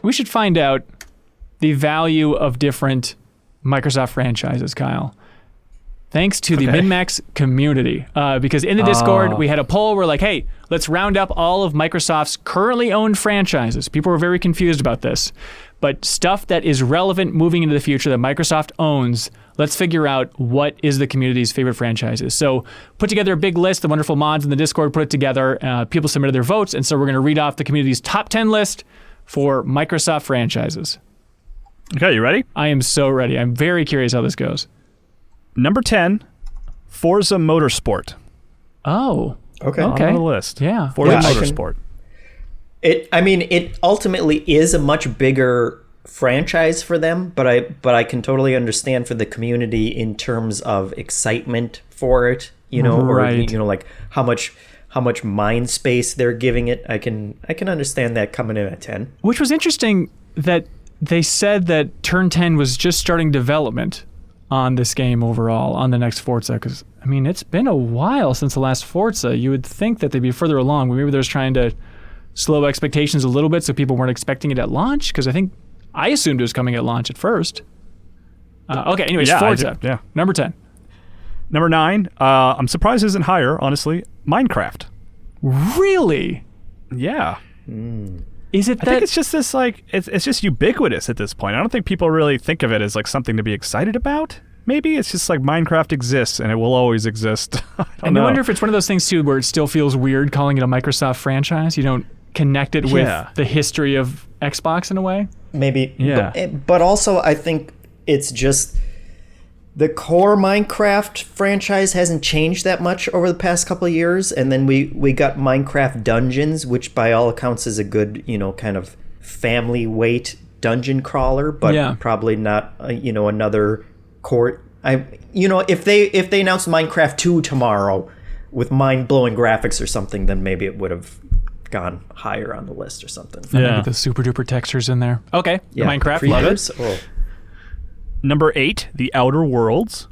we should find out the value of different Microsoft franchises, Kyle. Thanks to the MinnMax community. Because in the Discord, we had a poll. We're like, hey, let's round up all of Microsoft's currently owned franchises. People were very confused about this. But stuff that is relevant moving into the future that Microsoft owns, let's figure out what is the community's favorite franchises. So put together a big list. The wonderful mods in the Discord put it together. People submitted their votes. And so we're going to read off the community's top 10 list for Microsoft franchises. Okay, you ready? I am so ready. I'm very curious how this goes. Number 10, Forza Motorsport. Oh. Okay. On the list. Yeah. Forza Motorsport. It ultimately is a much bigger franchise for them, but I can totally understand for the community in terms of excitement for it, right. or like how much mind space they're giving it. I can understand that coming in at 10. Which was interesting that they said that Turn 10 was just starting development on this game overall, on the next Forza, because, I mean, it's been a while since the last Forza. You would think that they'd be further along. Maybe they're just trying to slow expectations a little bit so people weren't expecting it at launch, because I assumed it was coming at launch at first. Anyways, Forza. Number 10. Number 9, I'm surprised it isn't higher, honestly, Minecraft. Really? Yeah. Is it that? I think it's just this, like, it's just ubiquitous at this point. I don't think people really think of it as, like, something to be excited about. Maybe it's just like Minecraft exists and it will always exist. I wonder if it's one of those things, too, where it still feels weird calling it a Microsoft franchise. You don't connect it with the history of Xbox in a way. Maybe. Yeah. But also, I think it's just the core Minecraft franchise hasn't changed that much over the past couple of years. And then we got Minecraft Dungeons, which by all accounts is a good, kind of family weight dungeon crawler, but probably not, another core. If they announced Minecraft 2 tomorrow with mind-blowing graphics or something, then maybe it would have gone higher on the list or something. Maybe the super duper textures in there. Okay. Yeah. Minecraft, love it. Oh. Number 8, The Outer Worlds.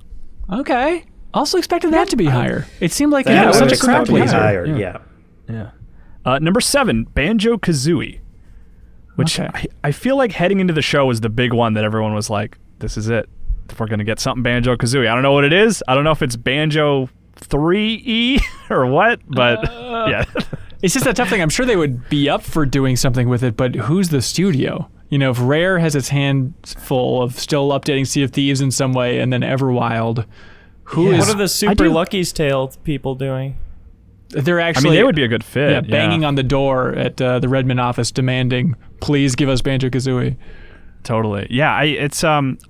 Okay. Also expected that to be higher. It seemed like That it was such a was crowd probably pleaser. higher, Yeah. Number 7, Banjo-Kazooie. Which I feel like heading into the show was the big one that everyone was like, this is it. We're going to get something Banjo-Kazooie. I don't know what it is. I don't know if it's Banjo 3E or what, but yeah. It's just a tough thing. I'm sure they would be up for doing something with it, but who's the studio? If Rare has its hands full of still updating Sea of Thieves in some way, and then Everwild, what are the Super Lucky's Tale people doing? They're actually... they would be a good fit. Yeah, banging on the door at the Redmond office demanding, please give us Banjo-Kazooie. Totally. Yeah, I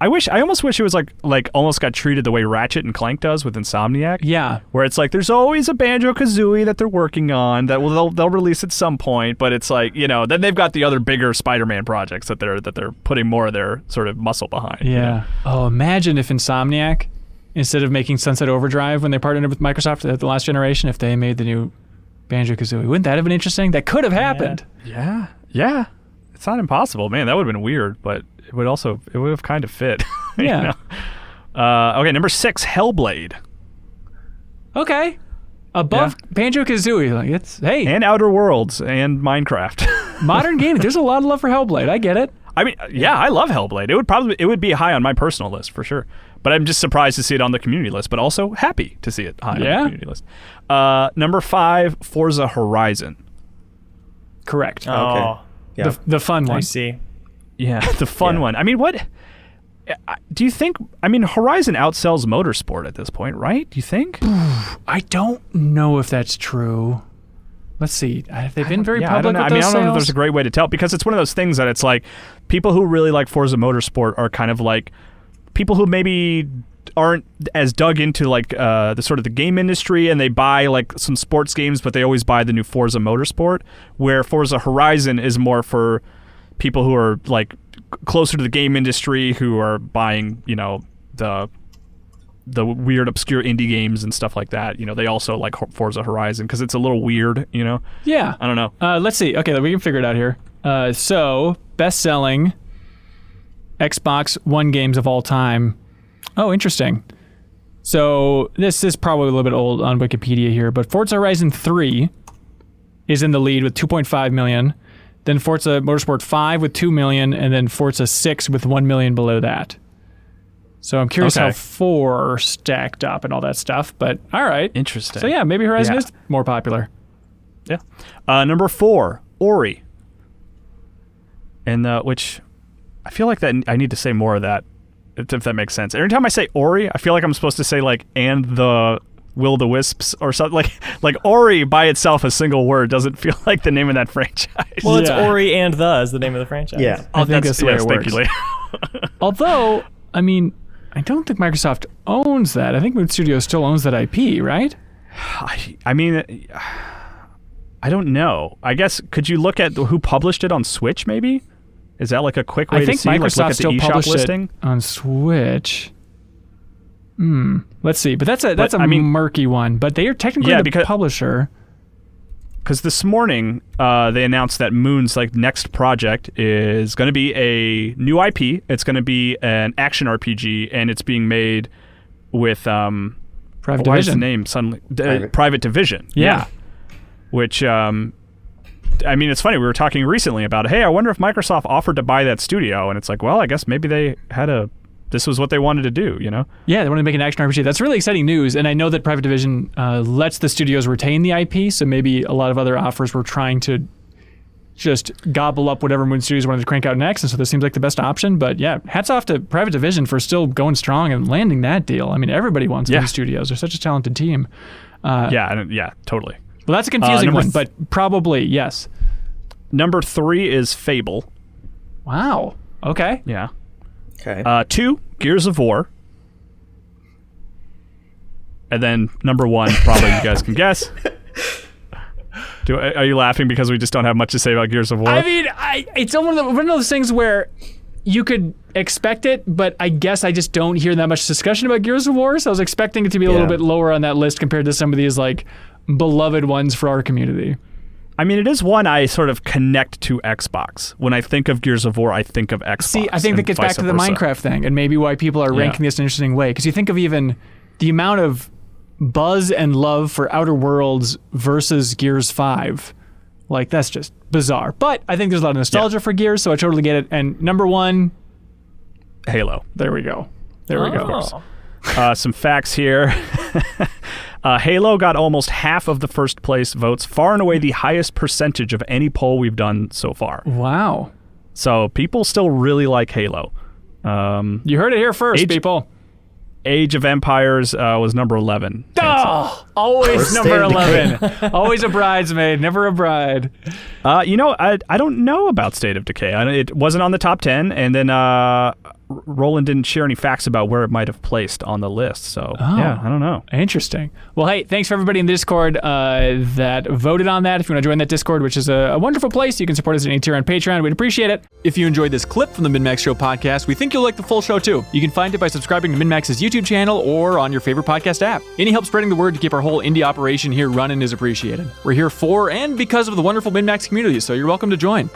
almost wish it was like almost got treated the way Ratchet and Clank does with Insomniac. Yeah. Where it's like there's always a Banjo-Kazooie that they're working on that they'll release at some point, but it's like, then they've got the other bigger Spider-Man projects that they're putting more of their sort of muscle behind. Yeah. Oh, imagine if Insomniac, instead of making Sunset Overdrive when they partnered with Microsoft at the last generation, if they made the new Banjo-Kazooie. Wouldn't that have been interesting? That could have happened. Yeah. It's not impossible, man. That would have been weird, but it would have kind of fit. Yeah. Okay, number 6, Hellblade. Okay. Above Banjo-Kazooie, and Outer Worlds and Minecraft. Modern gaming. There's a lot of love for Hellblade. I get it. I mean, I love Hellblade. It would be high on my personal list for sure. But I'm just surprised to see it on the community list, but also happy to see it high on the community list. Number 5, Forza Horizon. Correct. Okay. Yeah. The fun one. I see. Yeah, the fun one. I mean, what do you think? I mean, Horizon outsells Motorsport at this point, right? Do you think? I don't know if that's true. Let's see. Have they been very public with those I don't know if sales? there's a great way to tell, because it's one of those things that it's like people who really like Forza Motorsport are kind of like people who maybe aren't as dug into like the sort of the game industry, and they buy like some sports games, but they always buy the new Forza Motorsport, where Forza Horizon is more for people who are like closer to the game industry, who are buying, the weird obscure indie games and stuff like that. They also like Forza Horizon because it's a little weird, Yeah. I don't know. Let's see. Okay, we can figure it out here. So, best-selling Xbox One games of all time. Oh, interesting. So this is probably a little bit old on Wikipedia here, but Forza Horizon 3 is in the lead with 2.5 million. then Forza Motorsport 5 with 2 million, and then Forza 6 with 1 million below that. So I'm curious how 4 stacked up and all that stuff, but all right. Interesting. So yeah, maybe Horizon is more popular. Yeah. Number 4, Ori. And which I feel like that I need to say more of that, if that makes sense. Every time I say Ori, I feel like I'm supposed to say like and the Will-o-the-Wisps or something. Like Ori by itself, a single word, doesn't feel like the name of that franchise. Well, it's Ori and the is the name of the franchise. Yeah. I think that's the way it works. Thank you. Although, I mean, I don't think Microsoft owns that. I think Moon Studios still owns that IP, right? I mean, I don't know. I guess, could you look at who published it on Switch, maybe? Is that like a quick way to see? I think Microsoft look at still the eShop published listing? it on Switch. Let's see. But that's a murky one. But they are technically the publisher. Because this morning, they announced that Moon's next project is going to be a new IP. It's going to be an action RPG, and it's being made with Private Division. Why is the name suddenly Private Division? Yeah. Which I mean, it's funny. We were talking recently about, hey, I wonder if Microsoft offered to buy that studio, and it's like, well, I guess maybe they had this was what they wanted to do, you know? Yeah, they wanted to make an action RPG. That's really exciting news, and I know that Private Division lets the studios retain the IP, so maybe a lot of other offers were trying to just gobble up whatever Moon Studios wanted to crank out next, and so this seems like the best option. But yeah, hats off to Private Division for still going strong and landing that deal. I mean, everybody wants Moon Studios. They're such a talented team. Yeah, totally. Well, that's a confusing one, but probably, yes. Number 3 is Fable. Wow. Okay. Yeah. Okay. 2, Gears of War. And then number 1, probably you guys can guess. Are you laughing because we just don't have much to say about Gears of War? I mean, it's one of those things where you could expect it, but I guess I just don't hear that much discussion about Gears of War, so I was expecting it to be a little bit lower on that list compared to some of these beloved ones for our community. I mean, it is one I sort of connect to Xbox. When I think of Gears of War, I think of Xbox. See, I think that gets back to the Minecraft thing, and maybe why people are ranking this in an interesting way. Because you think of even the amount of buzz and love for Outer Worlds versus Gears 5. That's just bizarre. But I think there's a lot of nostalgia for Gears, so I totally get it. And number 1... Halo. There we go. Some facts here. Halo got almost half of the first place votes, far and away the highest percentage of any poll we've done so far. Wow. So people still really like Halo. You heard it here first, people. Age of Empires was number 11. Oh, always number 11. Always a bridesmaid, never a bride. I don't know about State of Decay. It wasn't on the top 10, and then Roland didn't share any facts about where it might have placed on the list. So, yeah, I don't know. Interesting. Well, hey, thanks for everybody in the Discord that voted on that. If you want to join that Discord, which is a wonderful place, you can support us at any tier on Patreon. We'd appreciate it. If you enjoyed this clip from the MinnMax Show podcast, we think you'll like the full show too. You can find it by subscribing to MinnMax's YouTube channel or on your favorite podcast app. Any help spreading the word to keep our whole indie operation here running is appreciated. We're here for and because of the wonderful MinnMax community, so you're welcome to join.